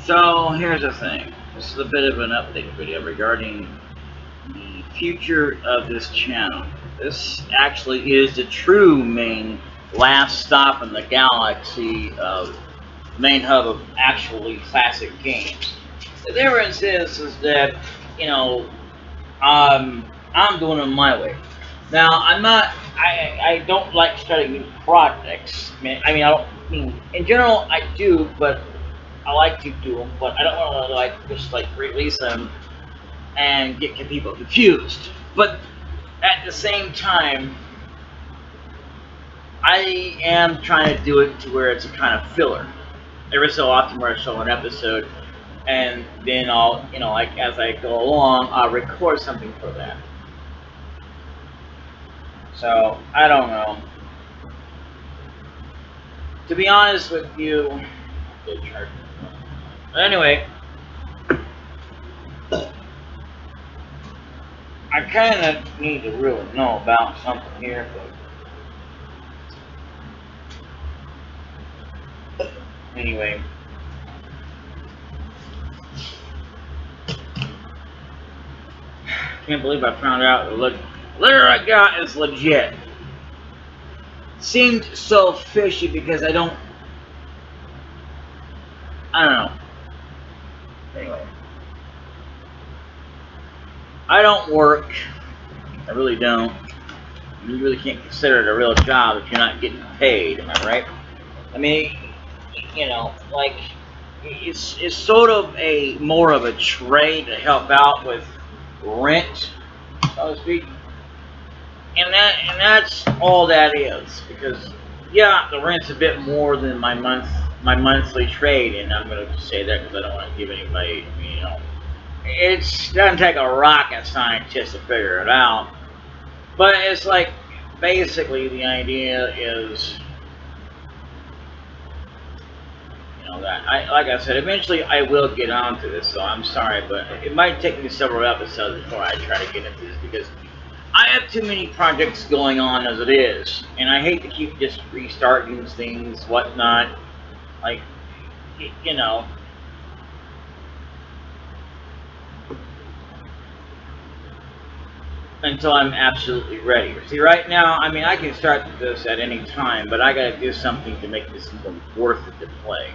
So here's the thing. This is a bit of an update video regarding the future of this channel. This actually is the true main last stop in the galaxy of main hub of actually classic games. The difference is that, you know, I'm doing it my way. Now, I'm not. I don't like starting new projects. I don't mean in general I do, but I like to do them. But I don't want to just release them and get people confused. But at the same time, I am trying to do it to where it's a kind of filler. Every so often, where I show an episode, and then I'll, like as I go along, I'll record something for that. So I don't know. To be honest with you, but anyway, I kind of need to really know about something here. But anyway, can't believe I found out the litter I got is legit. Seemed so fishy because I don't know. Anyway, I don't work. I really don't. You really can't consider it a real job if you're not getting paid. Am I right? I mean, like it's sort of a more of a trade to help out with rent, so to speak, and that's all that is. Because yeah, the rent's a bit more than my monthly trade, and I'm going to say that because I don't want to give anybody, it doesn't take a rocket scientist to figure it out. But it's like basically the idea is, that like I said, eventually I will get onto this. So I'm sorry, but it might take me several episodes before I try to get into this because I have too many projects going on as it is, and I hate to keep just restarting things, whatnot. Like, you know, until I'm absolutely ready. See, right now, I mean, I can start this at any time, but I gotta do something to make this even worth it to play.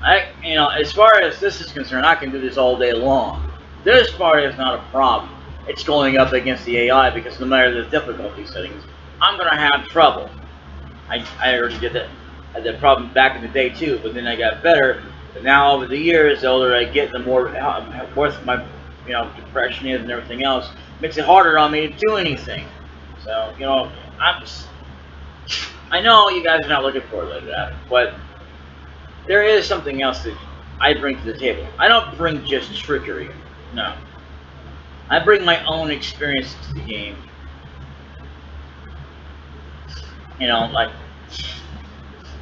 As far as this is concerned, I can do this all day long. This part is not a problem. It's going up against the AI because no matter the difficulty settings, I'm gonna have trouble. I already did that. I had that problem back in the day too, but then I got better. But now over the years, the older I get, the more worse my depression is and everything else. Makes it harder on me to do anything. So I know you guys are not looking for it like that, but there is something else that I bring to the table. I don't bring just trickery. No. I bring my own experience to the game. Like,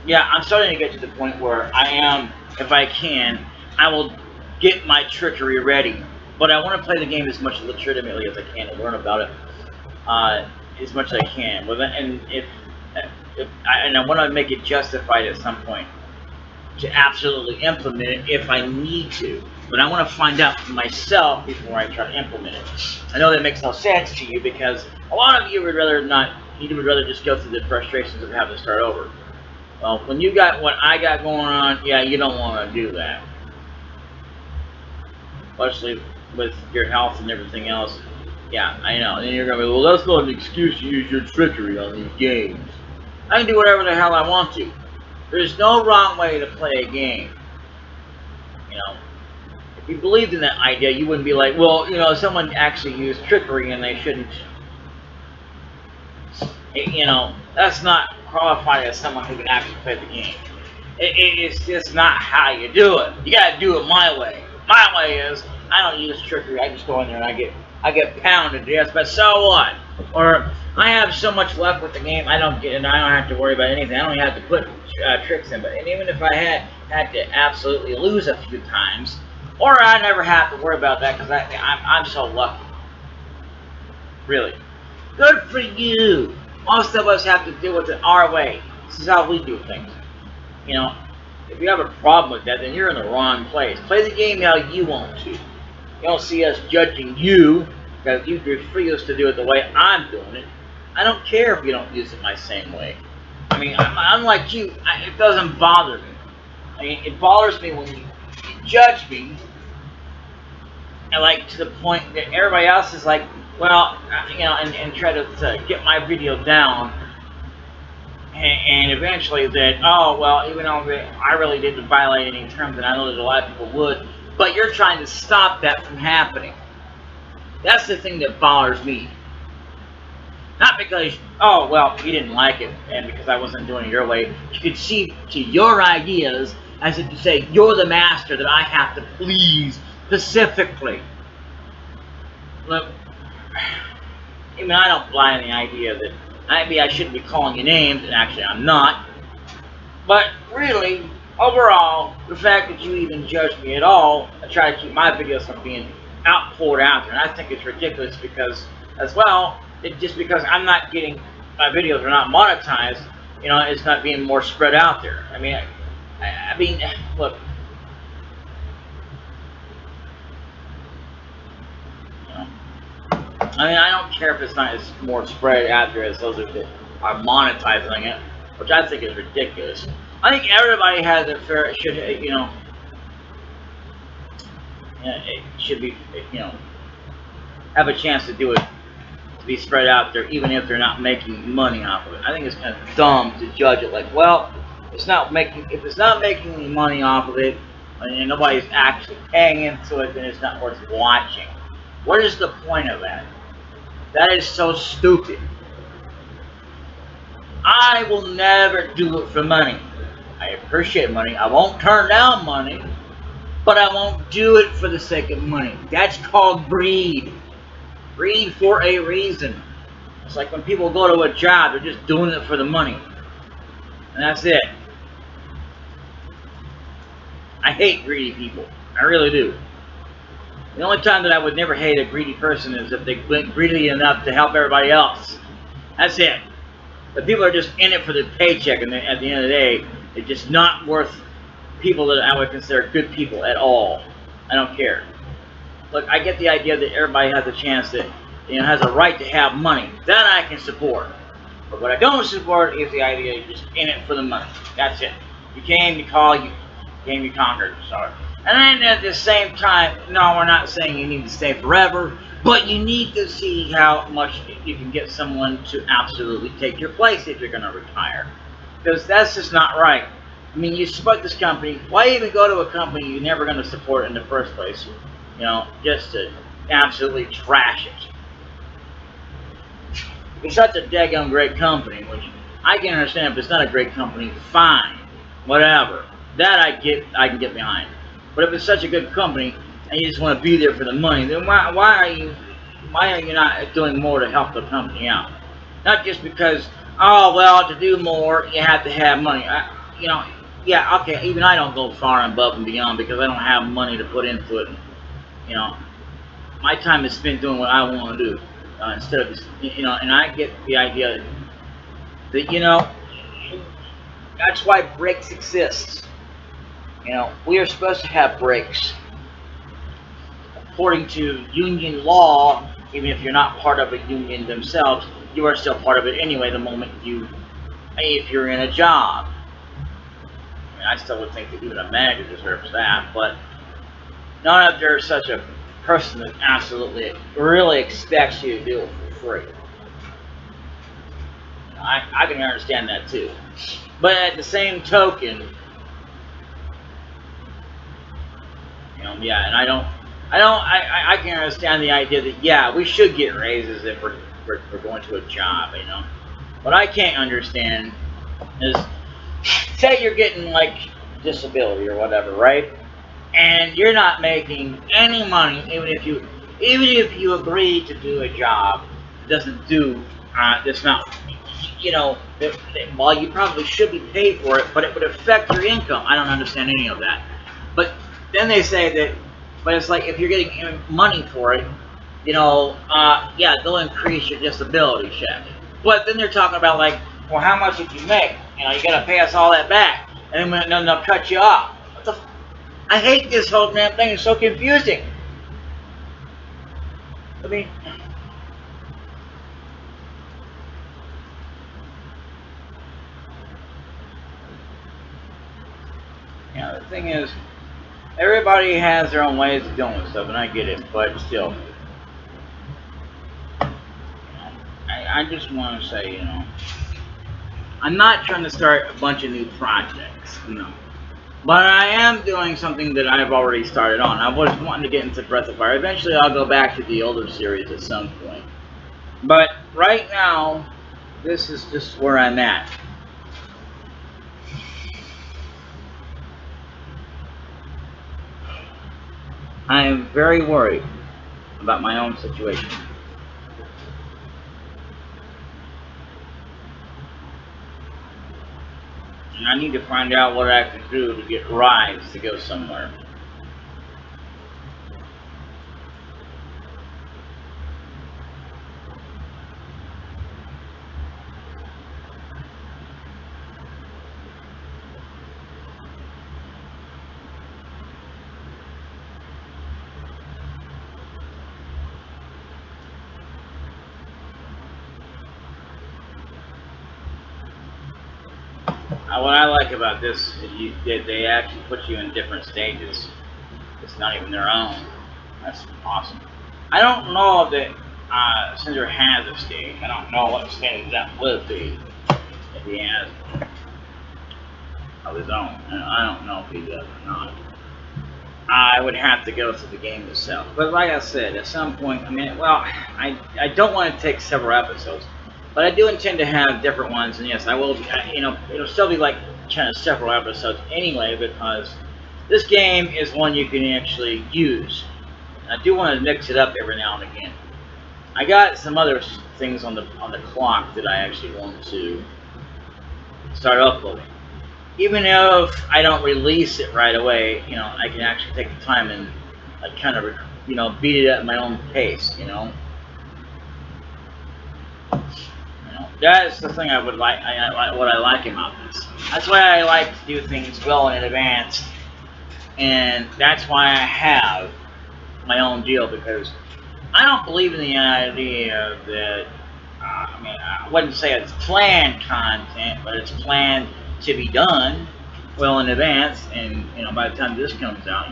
yeah, I'm starting to get to the point where I am, if I can, I will get my trickery ready. But I want to play the game as much legitimately as I can and learn about it as much as I can. And I want to make it justified at some point to absolutely implement it if I need to. But I want to find out for myself before I try to implement it. I know that makes no sense to you because a lot of you would rather not. You would rather just go through the frustrations of having to start over. Well, when you got what I got going on, yeah, you don't want to do that. Especially with your health and everything else. Yeah, I know. And you're going to be, well, that's not an excuse to use your trickery on these games. I can do whatever the hell I want to. There's no wrong way to play a game. If you believed in that idea, you wouldn't be like, well, someone actually used trickery and they shouldn't. That's not qualified as someone who can actually play the game. It's just not how you do it. You gotta do it my way. My way is I don't use trickery. I just go in there and I get pounded. Yes, but so what? Or I have so much luck with the game. I don't have to worry about anything. I don't have to put tricks in. But even if I had to absolutely lose a few times, or I never have to worry about that because I'm so lucky. Really, good for you. Most of us have to deal with it our way. This is how we do things. If you have a problem with that, then you're in the wrong place. Play the game how you want to. You don't see us judging you because you refuse to do it the way I'm doing it. I don't care if you don't use it my same way. I mean, I'm like you. It doesn't bother me. I mean, it bothers me when you judge me, and like to the point that everybody else is like, well, you know, and try to get my video down, and eventually that, oh well, even though I really didn't violate any terms, and I know that a lot of people would, but you're trying to stop that from happening. That's the thing that bothers me. Not because, oh, well, you didn't like it, and because I wasn't doing it your way. You could see to your ideas as if to say, you're the master that I have to please specifically. Look, even I don't buy the idea that maybe I shouldn't be calling you names, and actually I'm not. But really, overall, the fact that you even judge me at all, I try to keep my videos from being poured out there, and I think it's ridiculous because, as well, just because I'm not getting, my videos are not monetized, you know, it's not being more spread out there. I mean, look, you know, I mean, I don't care if it's not as more spread out there as those that are monetizing it, which I think is ridiculous. I think everybody has a fair, should, you know, it should be, you know, have a chance to do it, to be spread out there, even if they're not making money off of it. I think it's kind of dumb to judge it like, well, it's not making, if it's not making any money off of it, and nobody's actually paying into it, then it's not worth watching. What is the point of that? That is so stupid. I will never do it for money. I appreciate money. I won't turn down money, but I won't do it for the sake of money. That's called greed. Greed for a reason. It's like when people go to a job, they're just doing it for the money. And that's it. I hate greedy people. I really do. The only time that I would never hate a greedy person is if they went greedy enough to help everybody else. That's it. The people are just in it for the paycheck, and at the end of the day, they're just not worth people that I would consider good people at all. I don't care. Look, I get the idea that everybody has a chance that, you know, has a right to have money. That I can support. But what I don't support is the idea you're just in it for the money. That's it. You came, you called, you came, you conquered. Sorry. And then at the same time, no, we're not saying you need to stay forever, but you need to see how much you can get someone to absolutely take your place if you're going to retire. Because that's just not right. I mean, you support this company. Why even go to a company you're never going to support in the first place? You know, just to absolutely trash it. It's such a daggone great company, which I can understand if it's not a great company, fine, whatever. That I can get behind. But if it's such a good company and you just want to be there for the money, then why are you not doing more to help the company out? Not just because, oh well, to do more you have to have money. You know, yeah, okay. Even I don't go far and above and beyond because I don't have money to put into it. You know, my time is spent doing what I want to do instead of just, you know. And I get the idea that, you know, that's why breaks exist. You know, we are supposed to have breaks. According to union law, even if you're not part of a union themselves, you are still part of it anyway the moment if you're in a job. I mean, I still would think that even a manager deserves that, but not if there's such a person that absolutely, really expects you to do it for free. I can understand that too. But at the same token, you know, yeah, and I can understand the idea that, yeah, we should get raises if we're going to a job, you know. What I can't understand is, say you're getting like disability or whatever, right? And you're not making any money, even if you agree to do a job that doesn't do that's not, you know, well, you probably should be paid for it, but it would affect your income. I don't understand any of that. But then they say that, but it's like if you're getting money for it, you know, yeah, they'll increase your disability check. But then they're talking about like, well, how much did you make? You know, you got to pay us all that back. and then they'll cut you off. I hate this whole damn thing. It's so confusing. I mean, the thing is, everybody has their own ways of doing stuff, and I get it, but still, I just want to say, I'm not trying to start a bunch of new projects, but I am doing something that I've already started on. I was wanting to get into Breath of Fire. Eventually, I'll go back to the older series at some point. But right now, this is just where I'm at. I am very worried about my own situation. And I need to find out what I can do to get rides to go somewhere. What I like about this is they actually put you in different stages. It's not even their own. That's awesome. I don't know if Cinder has a stage. I don't know what stage that would be if he has of his own. And I don't know if he does or not. I would have to go through the game itself. But like I said, at some point, I don't want to take several episodes. But I do intend to have different ones, and yes, I will. It'll still be like kind of several episodes anyway, because this game is one you can actually use. I do want to mix it up every now and again. I got some other things on the clock that I actually want to start uploading. Even if I don't release it right away, I can actually take the time and kind of, beat it at my own pace, That's the thing I would like. What I like about this. That's why I like to do things well in advance, and that's why I have my own deal, because I don't believe in the idea that. I wouldn't say it's planned content, but it's planned to be done well in advance, and by the time this comes out,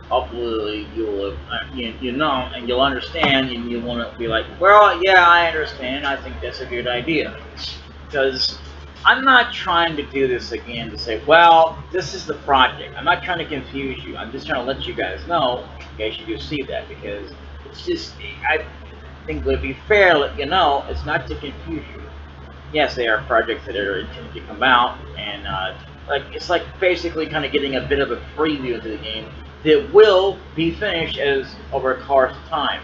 hopefully you'll and you'll understand, and you want to be like, well, yeah, I understand. I think that's a good idea, because I'm not trying to do this again to say, well, this is the project. I'm not trying to confuse you. I'm just trying to let you guys know in case you do see that, because it's just I think it would be fair to let you know it's not to confuse you. Yes, they are projects that are intended to come out, and it's like basically kind of getting a bit of a preview into the game that will be finished over a course of time.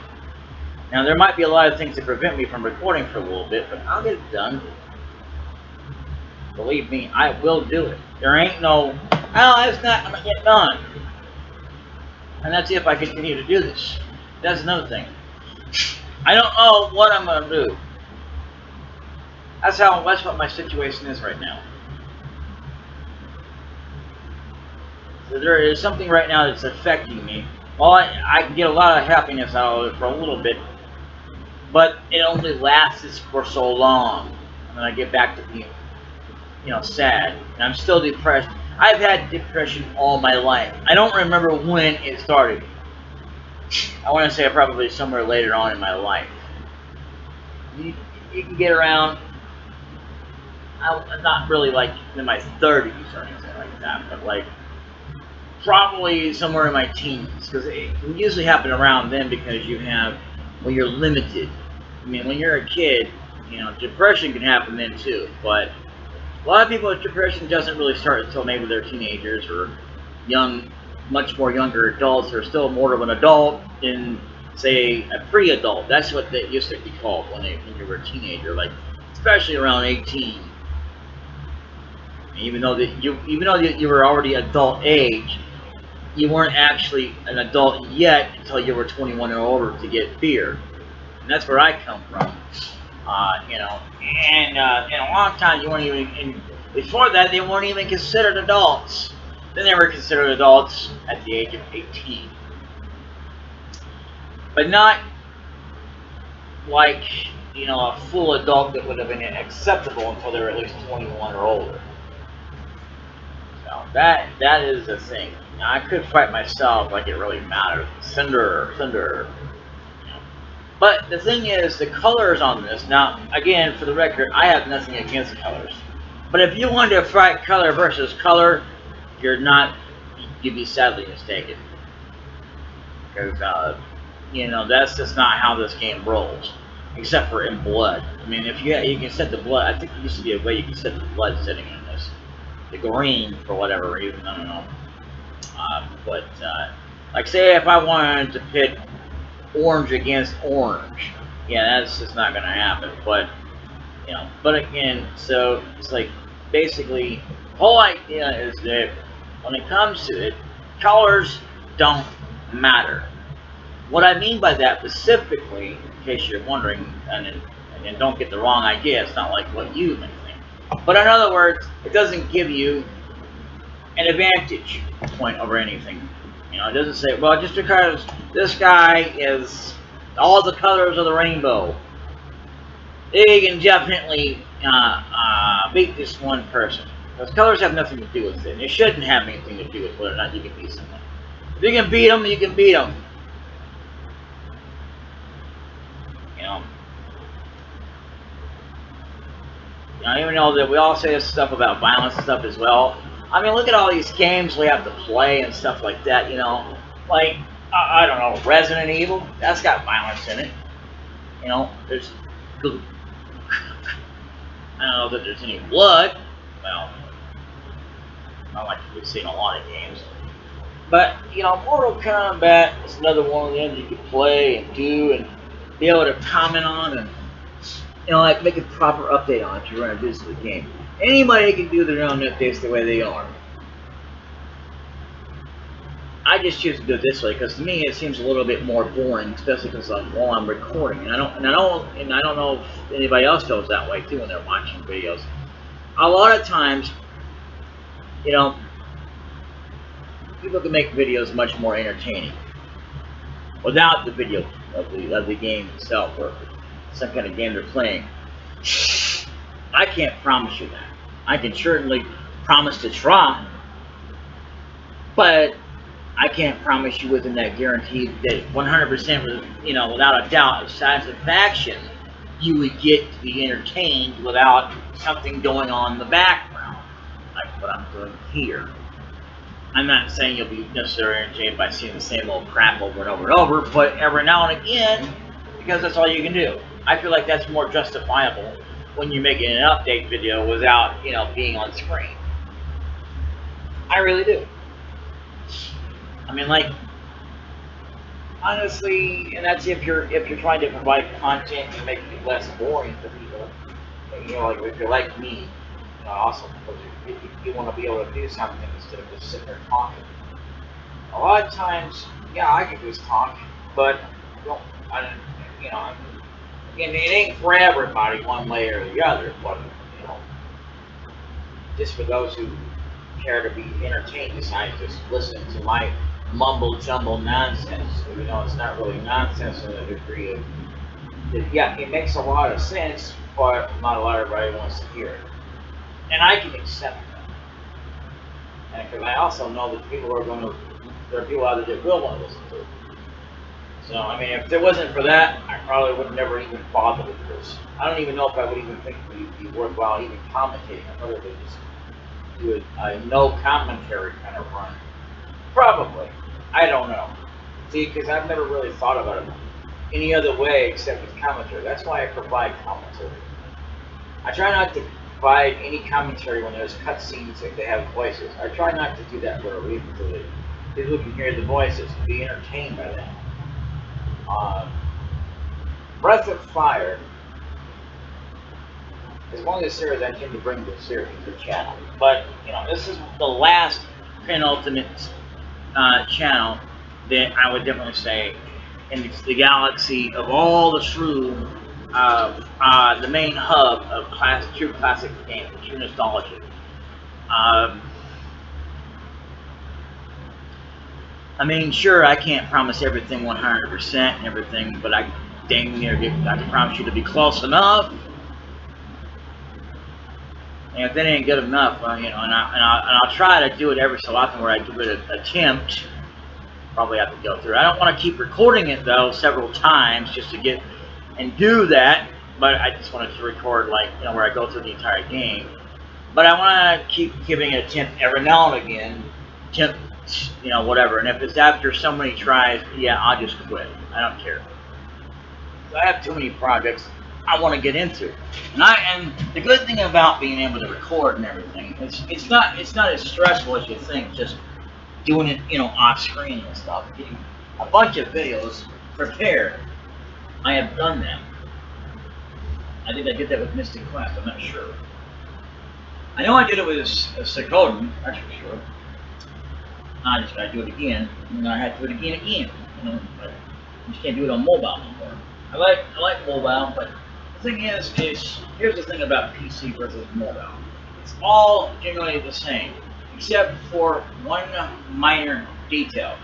Now, there might be a lot of things that prevent me from recording for a little bit, but I'll get it done. Believe me, I will do it. There ain't no, I'm not yet done. And that's if I continue to do this. That's another thing. I don't know what I'm going to do. That's what my situation is right now. So there is something right now that's affecting me. Well, I can get a lot of happiness out of it for a little bit, but it only lasts for so long. And then I get back to being, sad. And I'm still depressed. I've had depression all my life. I don't remember when it started. I want to say probably somewhere later on in my life. You can get around, not really like in my 30s or anything like that, but probably somewhere in my teens, because it can usually happen around then, because when you're limited. When you're a kid, depression can happen then too, but a lot of people with depression doesn't really start until maybe they're teenagers or much more younger adults, or still more of an adult in, say, a pre-adult. That's what they used to be called when you were a teenager, especially around 18. Even though you were already adult age, you weren't actually an adult yet until you were 21 or older to get beer. And that's where I come from. And in a long time, you weren't even Before that, they weren't even considered adults. Then they were considered adults at the age of 18. But not like, you know, a full adult that would have been acceptable until they were at least 21 or older. So that is the thing. Now, I could fight myself like it really matters. Cinder. But the thing is, the colors on this, now, again, for the record, I have nothing against colors. But if you wanted to fight color versus color, you'd be sadly mistaken. Because, you know, that's just not how this game rolls. Except for in blood. I mean, if you can set the blood, I think there used to be a way you could set the blood setting in this. The green, for whatever reason, I don't know. Like, say if I wanted to pit orange against orange, yeah, that's just not going to happen. But, you know, but again, so it's like, basically, the whole idea is that when it comes to it, colors don't matter. What I mean by that specifically, in case you're wondering, and don't get the wrong idea, it's not like what you may think. But in other words, it doesn't give you an advantage point over anything. You know, it doesn't say, well, just because this guy is all the colors of the rainbow, they can definitely beat this one person. Because colors have nothing to do with it. It shouldn't have anything to do with whether or not you can beat someone. If you can beat them, you can beat them. You know, even though that we all say this stuff about violence and stuff as well. I mean, look at all these games we have to play and stuff like that, you know. Like, I don't know, Resident Evil, that's got violence in it. You know, there's... I don't know that there's any blood. Well, not like we've seen a lot of games. But, you know, Mortal Kombat is another one of them you can play and do and be able to comment on and, you know, like make a proper update on if you run a visit the game. Anybody can do their own updates the way they are. I just choose to do it this way because to me it seems a little bit more boring, especially because while I'm recording, and I don't know if anybody else feels that way too when they're watching videos. A lot of times, you know, people can make videos much more entertaining without the video of the game itself or some kind of game they're playing. I can't promise you that. I can certainly promise to try, but I can't promise you within that guarantee that 100%, you know, without a doubt of satisfaction, you would get to be entertained without something going on in the background, like what I'm doing here. I'm not saying you'll be necessarily entertained by seeing the same old crap over and over and over, but every now and again, because that's all you can do. I feel like that's more justifiable when you're making an update video without, you know, being on screen. I really do. I mean, like, honestly, and that's if you're trying to provide content and make it less boring for people. You know, like if you're like me, you know, also because you want to be able to do something instead of just sitting there talking. A lot of times, yeah, I can just talk, but you know, again, it ain't for everybody one way or the other, but, you know, just for those who care to be entertained, decide to just listen to my mumble jumble nonsense. You know, it's not really nonsense in a degree of that, yeah, it makes a lot of sense, but not a lot of everybody wants to hear it. And I can accept that. And because I also know that there are people out there that will want to listen to it. So, I mean, if it wasn't for that, I probably would never even bother with this. I don't even know if I would even think it would be worthwhile even commentating. I probably would just do a no commentary kind of run. Probably. I don't know. See, because I've never really thought about it any other way except with commentary. That's why I provide commentary. I try not to provide any commentary when there's cutscenes if they have voices. I try not to do that for a reason, so that people can hear the voices and be entertained by that. Breath of Fire is one of the series I tend to bring to the channel. But, you know, this is the last penultimate channel that I would definitely say in the galaxy of all the true, the main hub of true classic games, true nostalgia. Um, I mean, sure, I can't promise everything 100% and everything, but I dang near I can promise you to be close enough. And if that ain't good enough, you know, and I'll try to do it every so often where I give it an attempt. Probably have to go through. I don't want to keep recording it though several times just to get and do that, but I just wanted to record like, you know, where I go through the entire game. But I want to keep giving it a attempt every now and again, attempt, you know, whatever. And if it's after so many tries, yeah, I'll just quit. I don't care. I have too many projects I want to get into, and the good thing about being able to record and everything, it's not as stressful as you think. Just doing it, you know, off screen and stuff, getting a bunch of videos prepared. I have done that. I think I did that with Mystic Quest. I'm not sure. I know I did it with Sakoden, that's for sure. I just gotta do it again, and I had to do it again, you know, but you just can't do it on mobile anymore. I like mobile, but the thing is here's the thing about PC versus mobile. It's all generally the same, except for one minor detail.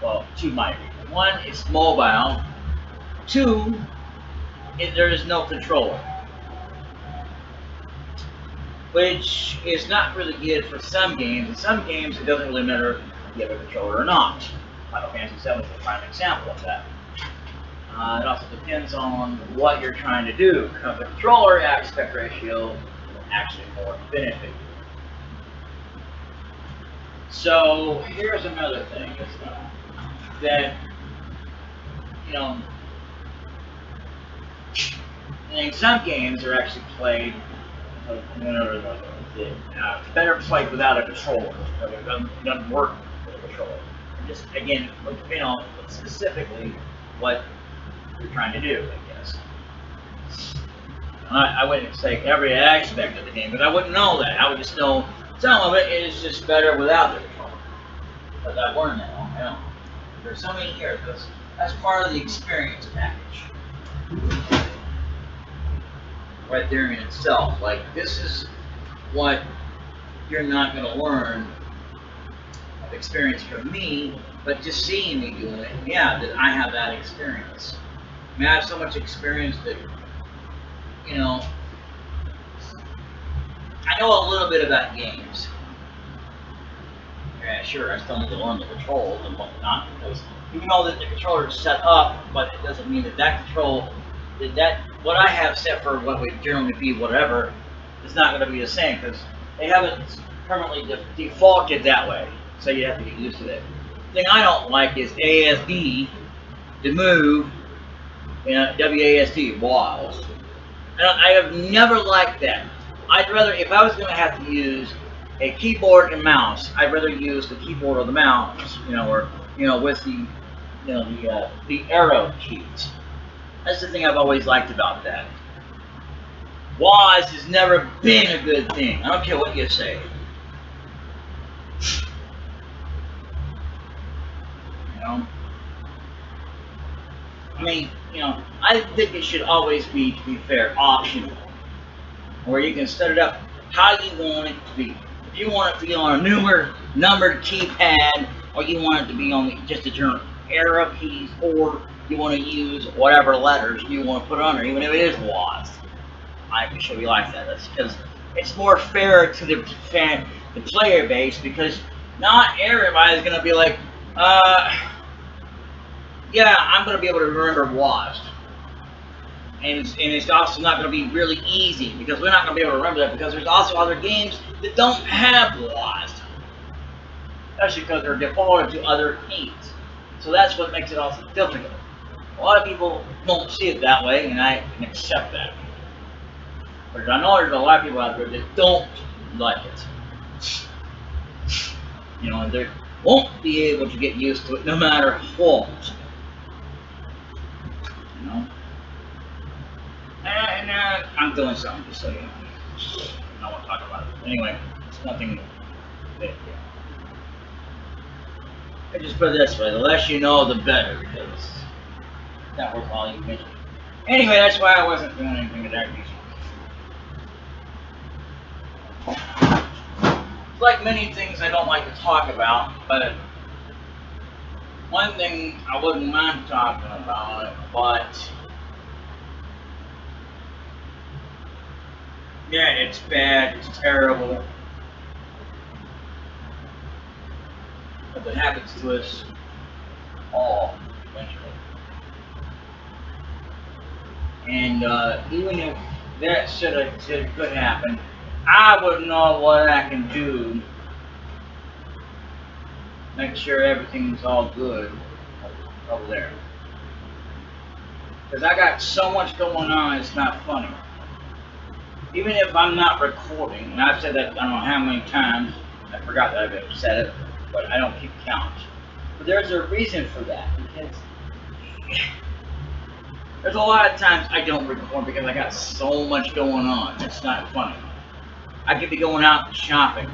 Well, two minor. One, it's mobile. Two, there is no controller, which is not really good for some games. In some games, it doesn't really matter if you have a controller or not. Final Fantasy VII is a prime example of that. It also depends on what you're trying to do. The controller aspect ratio will actually more benefit you. So here's another thing that, you know, and some games are actually played better played without a controller. It doesn't work with a controller. Just again, you know, specifically what you're trying to do, I guess. I wouldn't say every aspect of the game, but I wouldn't know that. I would just know some of it is just better without the controller. But I've learned that on my own. There's so many here. That's part of the experience package. Right there in itself. Like, this is what you're not going to learn of experience from me, but just seeing me doing it, yeah, that I have that experience. I mean, I have so much experience that, you know, I know a little bit about games. Yeah, sure, I still need to learn the controls and whatnot, because even though that the controller is set up, but it doesn't mean that control, what I have set for what would generally be whatever, is not going to be the same, because they haven't permanently defaulted that way, so you have to get used to that. The thing I don't like is ASD to move, you know, WASD, WASD. I have never liked that. I'd rather, if I was going to have to use a keyboard and mouse, I'd rather use the keyboard or the mouse, you know, or, you know, with the, you know, the arrow keys. That's the thing I've always liked about that. WASD has never been a good thing. I don't care what you say. You know? I mean, you know, I think it should always be, to be fair, optional. Where you can set it up how you want it to be. If you want it to be on a numbered keypad, or you want it to be on just a general arrow keys, or you want to use whatever letters you want to put on there, even if it is WASD. I can show you like that. That's because it's more fair to the player base, because not everybody's going to be like, yeah, I'm going to be able to remember WASD. And it's also not going to be really easy, because we're not going to be able to remember that, because there's also other games that don't have WASD. That's because they're defaulted to other keys. So that's what makes it also difficult. A lot of people don't see it that way, and I can accept that. But I know there's a lot of people out there that don't like it. You know, they won't be able to get used to it no matter what. You know? And I'm doing something, just so you know. I don't want to talk about it. Anyway, it's nothing big. I just put it this way: the less you know, the better, because that was all you mentioned. Anyway, that's why I wasn't doing anything with that piece. like many things I don't like to talk about, but one thing I wouldn't mind talking about, but yeah, it's bad, it's terrible, but it happens to us all eventually. And even if that could happen, I wouldn't know what I can do. Make sure everything's all good over there. Because I got so much going on, it's not funny. Even if I'm not recording, and I've said that I don't know how many times, I forgot that I've ever said it, but I don't keep count. But there's a reason for that, because there's a lot of times I don't record because I got so much going on. It's not funny. I could be going out shopping.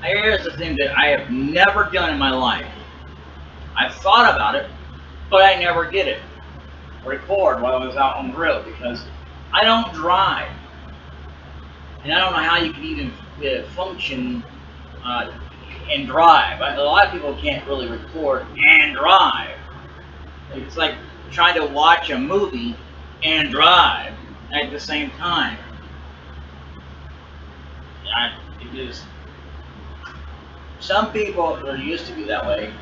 Here's the thing that I have never done in my life. I've thought about it, but I never did it. Record while I was out on the road because I don't drive. And I don't know how you can even function and drive. A lot of people can't really record and drive. It's like trying to watch a movie and drive at the same time. It is. Some people that used to be that way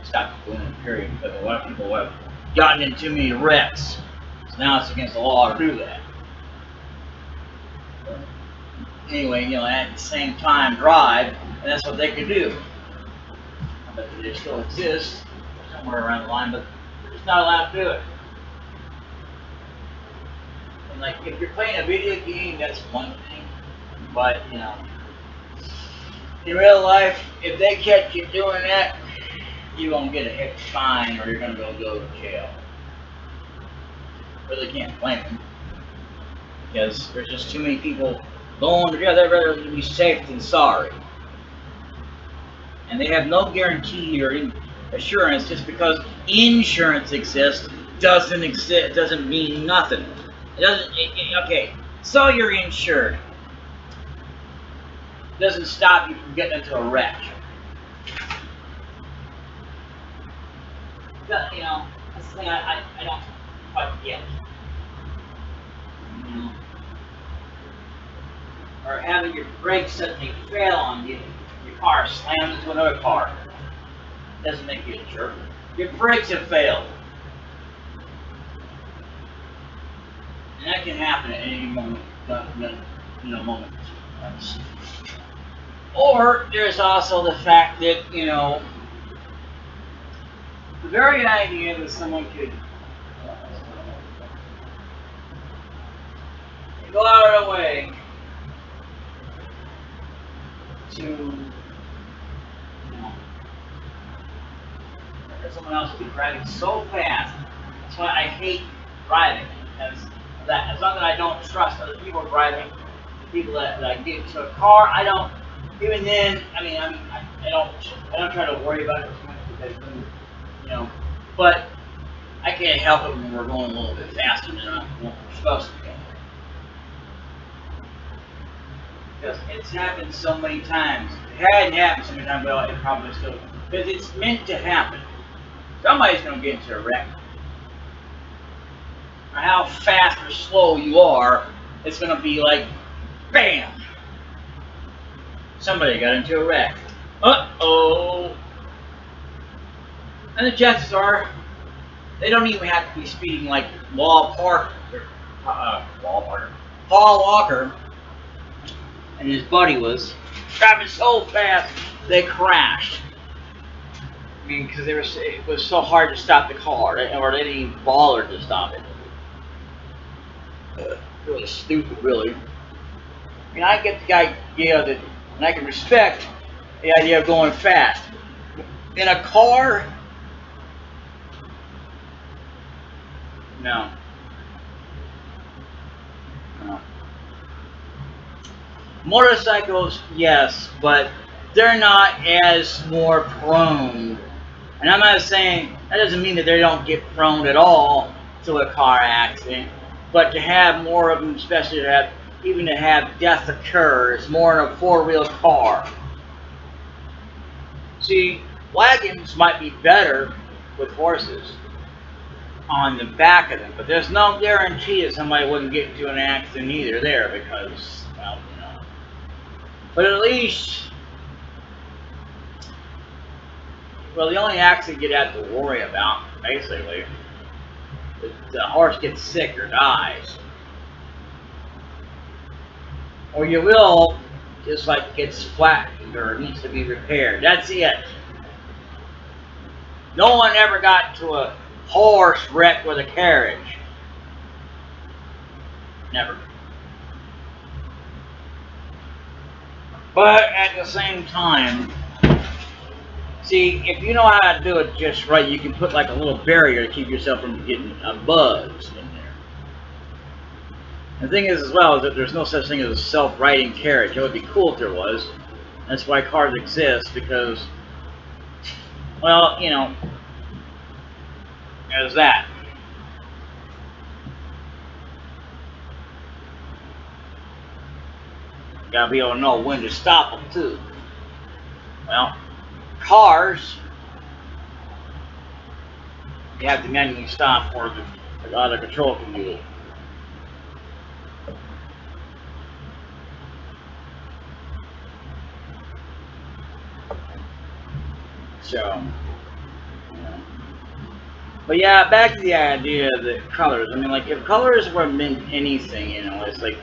stopped doing it, period, because a lot of people have gotten in too many wrecks. So now it's against the law to do that. But anyway, at the same time, drive, and that's what they could do. I bet they still exist somewhere around the line, but they're just not allowed to do it. And like, if you're playing a video game, that's one thing, but in real life, if they catch you doing that, you're going to get a hit fine or you're going to go to jail. Really can't blame them. Because there's just too many people going to jail. They'd rather be safe than sorry. And they have no guarantee or assurance just because insurance exists doesn't mean nothing. It doesn't. Okay, so you're insured. Doesn't stop you from getting into a wreck. That's the thing I don't quite get. Or having your brakes suddenly fail on you, your car slams into another car. Doesn't make you a jerk. Your brakes have failed. And that can happen at any moment. Moment. Or there's also the fact that, the very idea that someone could go out of their way to, someone else be driving so fast. That's why I hate driving. As long as I don't trust other people driving, the people that I get into a car, I don't. Even then, I don't try to worry about it too much because, but I can't help it when we're going a little bit faster than we're supposed to go. Because it's happened so many times. If it hadn't happened so many times, well, it probably still, because it's meant to happen. Somebody's going to get into a wreck. Or how fast or slow you are, it's going to be like, bam! Somebody got into a wreck. Uh-oh! And the chances are, they don't even have to be speeding like Paul Walker and his buddy was driving so fast they crashed. Because it was so hard to stop the car, or they didn't even bother to stop it. Really stupid, really. I get the idea that, and I can respect the idea of going fast. In a car, no. Motorcycles, yes, but they're not as more prone. And I'm not saying, that doesn't mean that they don't get prone at all to a car accident, but to have more of them, especially to have death occur, is more in a four-wheel car. See, wagons might be better with horses on the back of them, but there's no guarantee that somebody wouldn't get into an accident either there because, well, you know. But at least, well, the only accident you'd have to worry about, basically, is the horse gets sick or dies. Or you will, just like gets flattened or needs to be repaired. That's it. No one ever got to a horse wreck with a carriage. Never. But at the same time, see, if you know how to do it just right, you can put like a little barrier to keep yourself from getting bugs in there. The thing is, as well, is that there's no such thing as a self-righting carriage. It would be cool if there was. That's why cars exist, because, well, you know, there's that. You gotta be able to know when to stop them, too. Well, cars, you have to manually stop or the out of control can do it. So, but yeah, back to the idea of the colors. I mean, like, if colors were meant anything, you know, it's like,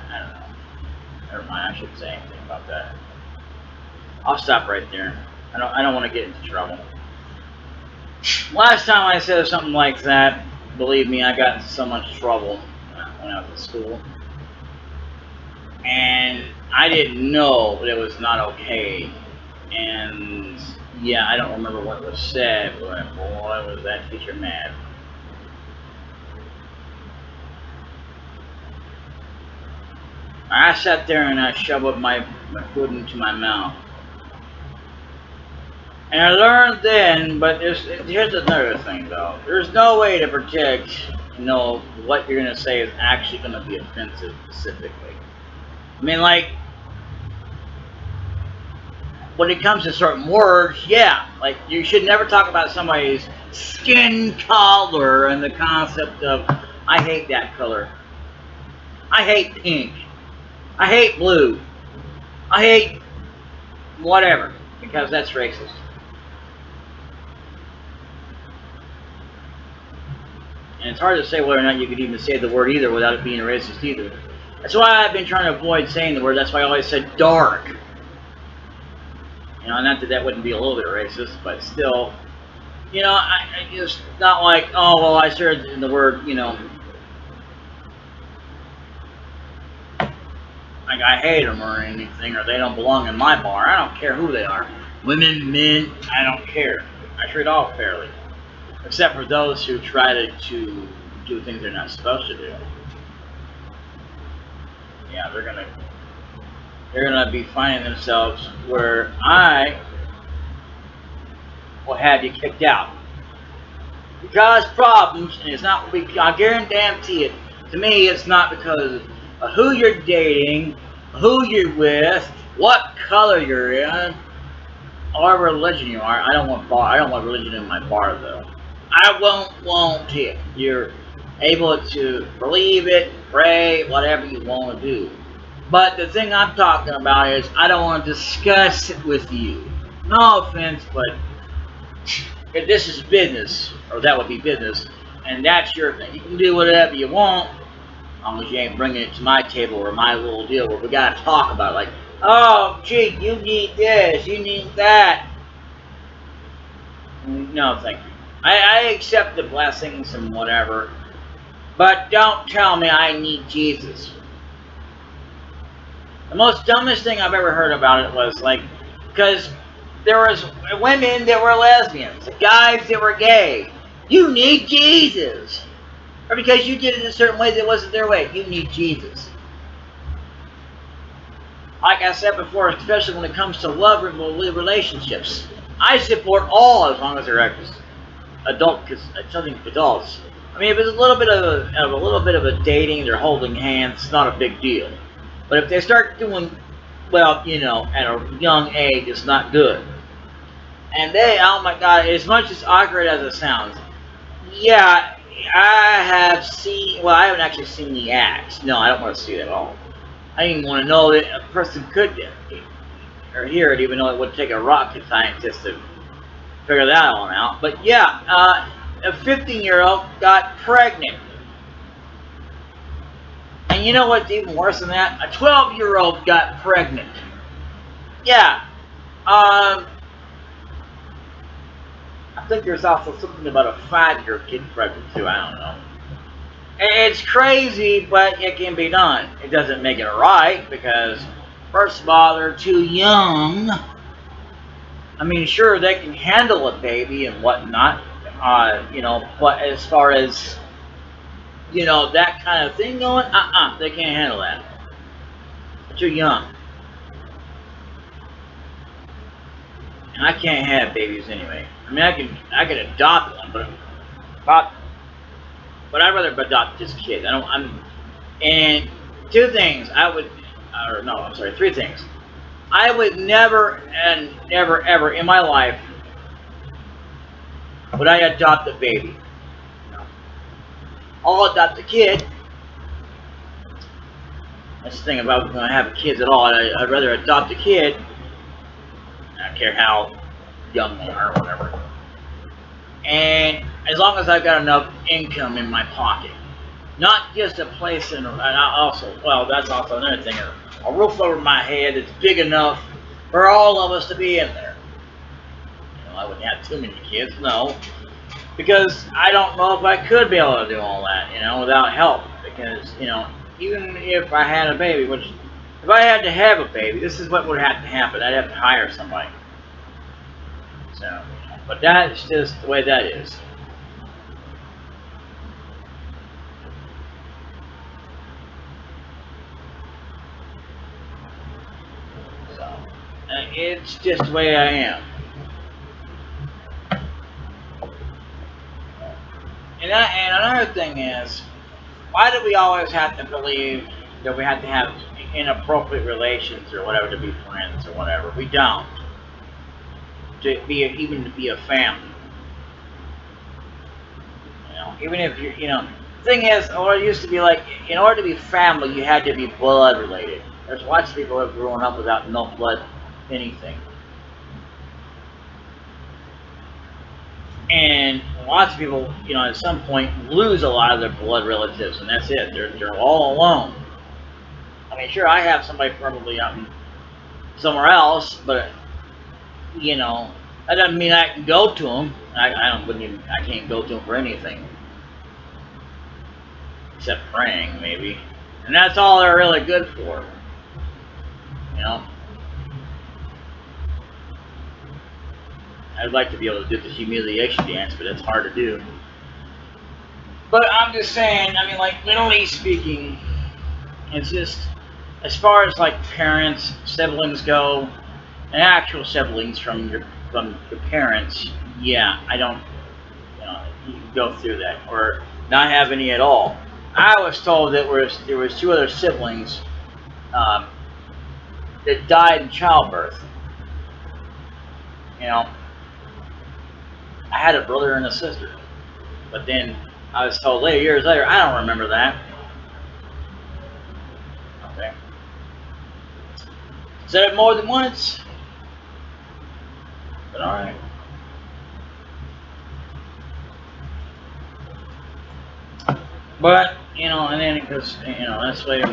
I don't know. Never mind, I shouldn't say anything about that. I'll stop right there. I don't want to get into trouble. Last time I said something like that, believe me, I got into so much trouble when I was in school. And I didn't know that it was not okay. And yeah, I don't remember what was said, but boy, was that teacher mad. I sat there and I shoved my food into my mouth. And I learned then, but here's another thing though. There's no way to protect, you know, what you're going to say is actually going to be offensive specifically. I mean, like, when it comes to certain words, yeah, like, you should never talk about somebody's skin color and the concept of, I hate that color. I hate pink. I hate blue. I hate whatever, because that's racist. And it's hard to say whether or not you could even say the word either without it being racist either. That's why I've been trying to avoid saying the word. That's why I always said dark. You know, not that that wouldn't be a little bit racist, but still, you know, I just not like, oh, well, I said the word, you know, like I hate them or anything, or they don't belong in my bar. I don't care who they are. Women, men, I don't care. I treat all fairly. Except for those who try to do things they're not supposed to do. Yeah, they're gonna be finding themselves where I will have you kicked out. Because problems, and it's not, I guarantee it, to me it's not because of who you're dating, who you're with, what color you're in, or religion you are. I don't want religion in my bar though. I won't want it. You're able to believe it, pray, whatever you want to do. But the thing I'm talking about is I don't want to discuss it with you. No offense, but if this is business, or that would be business, and that's your thing. You can do whatever you want, as long as you ain't bringing it to my table or my little deal where we gotta talk about it. Like, oh, gee, you need this, you need that. No, thank you. I accept the blessings and whatever, but don't tell me I need Jesus. The most dumbest thing I've ever heard about it was like, because there was women that were lesbians, guys that were gay. You need Jesus. Or because you did it a certain way that wasn't their way. You need Jesus. Like I said before, especially when it comes to love relationships, I support all as long as they're adult, because something for adults. I mean, if it's a little bit of a dating, they're holding hands, it's not a big deal. But if they start doing well, you know, at a young age, it's not good. And they, oh my God, as much as awkward as it sounds, yeah, I have seen, well, I haven't actually seen the acts. No, I don't want to see it at all. I didn't even want to know that a person could or hear it, even though it would take a rocket scientist to figure that one out. But yeah, a 15-year-old got pregnant. And you know what's even worse than that? A 12-year-old got pregnant. Yeah. I think there's also something about a 5-year kid pregnant too. I don't know. It's crazy, but it can be done. It doesn't make it right because, first of all, they're too young. I mean, sure, they can handle a baby and whatnot, you know, but as far as, you know, that kind of thing going, they can't handle that. They're too young. And I can't have babies anyway. I mean, I can adopt one, but I'd rather adopt just kids. And two things I would, or no, I'm sorry, three things. I would never and never ever in my life would I adopt a baby. No. I'll adopt a kid. That's the thing about when I have kids at all. I'd rather adopt a kid. I don't care how young they are or whatever. And as long as I've got enough income in my pocket. Not just a place and also, well, that's also another thing. A roof over my head that's big enough for all of us to be in there. You know, I wouldn't have too many kids, no. Because I don't know if I could be able to do all that, you know, without help. Because, you know, even if I had a baby, which, if I had to have a baby, this is what would have to happen. I'd have to hire somebody. So, but that's just the way that is. So, it's just the way I am. And another thing is, why do we always have to believe that we have to have inappropriate relations or whatever to be friends or whatever? We don't. Even to be a family. You know, even if you're, you know, the thing is, or it used to be like, in order to be family, you had to be blood related. There's lots of people who have grown up without no blood anything. And lots of people, you know, at some point lose a lot of their blood relatives, and that's it. They're all alone. I mean, sure, I have somebody probably out somewhere else, but you know, that doesn't mean I can go to them. I can't go to them for anything except praying, maybe, and that's all they're really good for. You know, I'd like to be able to do the humiliation dance, but it's hard to do. But I'm just saying, I mean, like, mentally speaking, it's just, as far as like parents, siblings go, and actual siblings from your parents, yeah, I don't, you know, you can go through that, or not have any at all. I was told that there was two other siblings um, that died in childbirth. You know, I had a brother and a sister, but then I was told later, years later, I don't remember that. Okay. Said it more than once, but all right. But you know, and then because you know that's what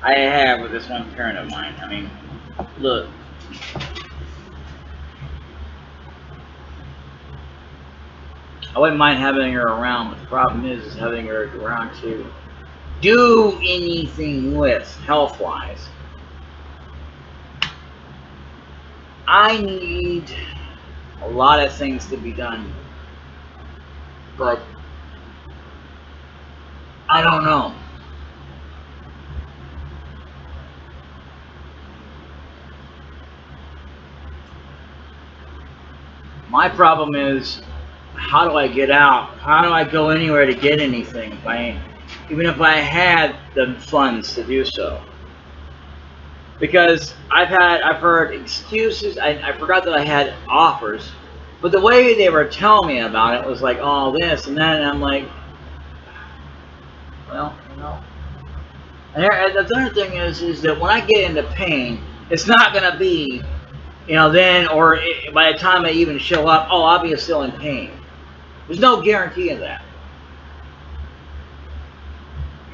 I have with this one parent of mine. I mean, look, I wouldn't mind having her around, but the problem is having her around to do anything with health-wise. I need a lot of things to be done, but I don't know. My problem is, how do I get out? How do I go anywhere to get anything? Even if I had the funds to do so. Because I've heard excuses. I forgot that I had offers, but the way they were telling me about it was like, oh, this and that, and I'm like, well, you know. And the other thing is that when I get into pain, it's not gonna be, you know, then or by the time I even show up, oh, I'll be still in pain. There's no guarantee of that,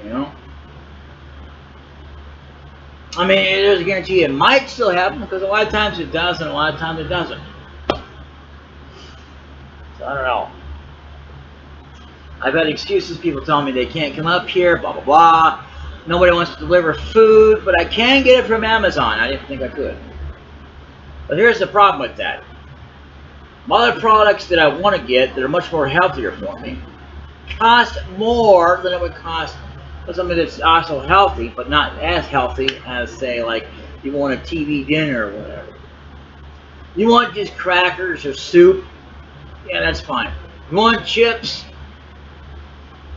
you know. I mean, there's a guarantee it might still happen because a lot of times it does, and a lot of times it doesn't. So I don't know. I've had excuses. People tell me they can't come up here, blah, blah, blah. Nobody wants to deliver food, but I can get it from Amazon. I didn't think I could. But here's the problem with that. Other products that I want to get that are much more healthier for me cost more than it would cost for something that's also healthy, but not as healthy as, say, like you want a TV dinner or whatever. You want just crackers or soup? Yeah, that's fine. You want chips?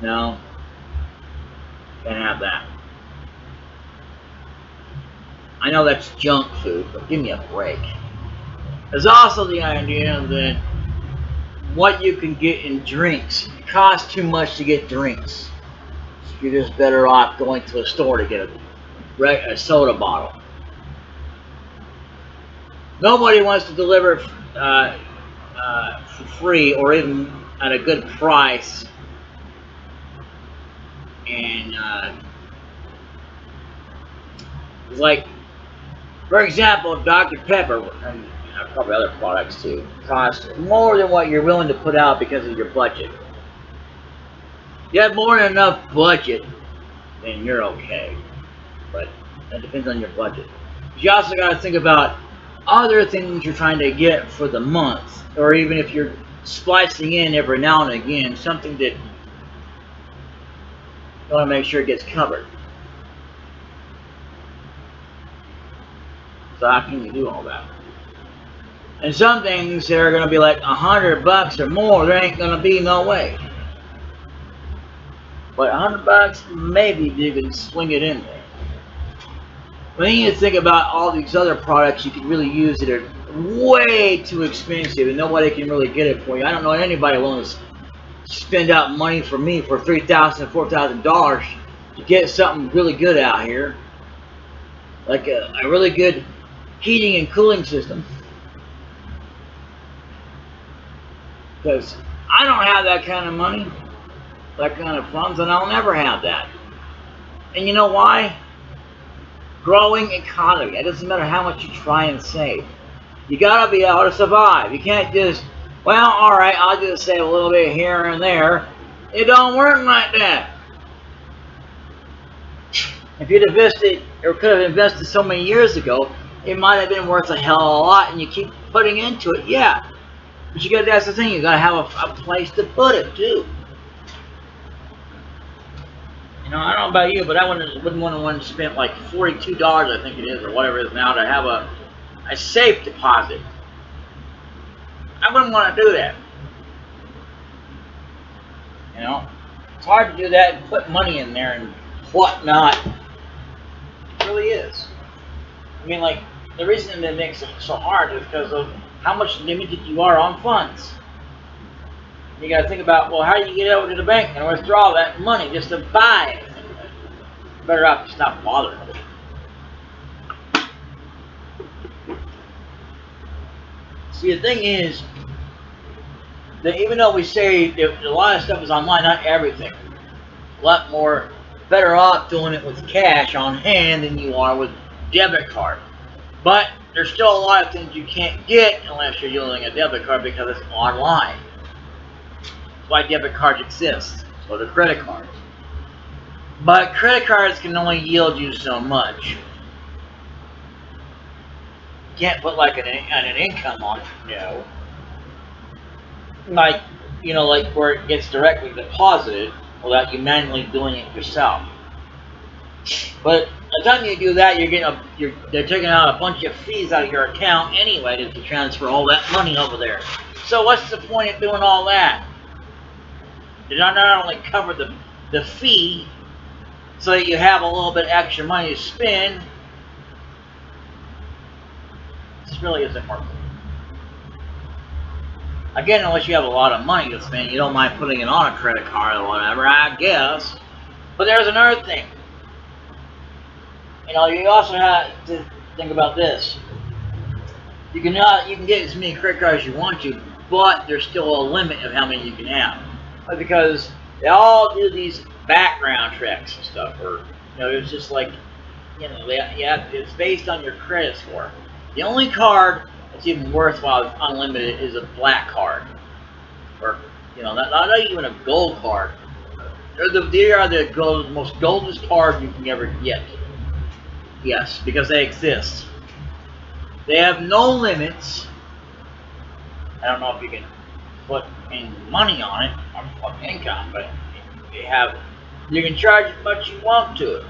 No, can't have that. I know that's junk food, but give me a break. There's also the idea that what you can get in drinks costs too much to get drinks. So you're just better off going to a store to get a soda bottle. Nobody wants to deliver for free or even at a good price. And it's like, for example, Dr. Pepper, and probably other products too, cost more than what you're willing to put out because of your budget. You have more than enough budget, then you're okay. But that depends on your budget. You also got to think about other things you're trying to get for the month, or even if you're splicing in every now and again something that you want to make sure it gets covered. So how can you do all that? And some things that are going to be like $100 or more, there ain't going to be no way. But $100, maybe you can swing it in there. But then you think about all these other products you could really use that are way too expensive and nobody can really get it for you. I don't know anybody willing to spend out money for me for $3,000, $4,000 to get something really good out here. Like a really good heating and cooling system. Because I don't have that kind of money, that kind of funds, and I'll never have that. And you know why? Growing economy. It doesn't matter how much you try and save. You gotta be able to survive. You can't just, well, alright, I'll just save a little bit here and there. It don't work like that. If you'd invested, or could have invested so many years ago, it might have been worth a hell of a lot, and you keep putting into it, yeah. But you got, that's the thing, you gotta have a place to put it too. You know, I don't know about you, but I wouldn't want to spend like $42, I think it is, or whatever it is now, to have a safe deposit. I wouldn't want to do that. You know, it's hard to do that and put money in there and whatnot. It really is. I mean, like, the reason that makes it so hard is because of how much limited you are on funds. You got to think about, well, how do you get over to the bank and withdraw that money just to buy it? Better off just not bothering with it. See, the thing is that even though we say that a lot of stuff is online, not everything. A lot more better off doing it with cash on hand than you are with debit card. But there's still a lot of things you can't get unless you're using a debit card because it's online. That's why debit cards exist. So do credit cards. But credit cards can only yield you so much. You can't put like an income on it, no. Like, you know, like where it gets directly deposited without you manually doing it yourself. But the time you do that, they're taking out a bunch of fees out of your account anyway to transfer all that money over there. So what's the point of doing all that? They not only cover the fee so that you have a little bit extra money to spend, really isn't worth it. Again, unless you have a lot of money to spend, you don't mind putting it on a credit card or whatever, I guess. But there's another thing. You know, you also have to think about this. You can get as many credit cards as you want to, but there's still a limit of how many you can have. Because they all do these background checks and stuff, or it's just like, it's based on your credit score. The only card that's even worthwhile with unlimited is a black card, or not even a gold card. They are the most goldest card you can ever get. Yes, because they exist. They have no limits. I don't know if you can put any money on it or income, but you can charge as much as you want to it.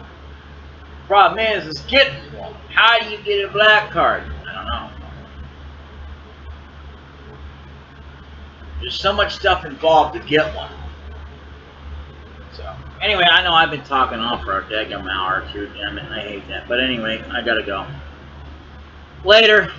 Problem is getting one. How do you get a black card? I don't know. There's so much stuff involved to get one. So, anyway, I know I've been talking on for a daggum hour or two. Damn it, I hate that. But anyway, I gotta go. Later.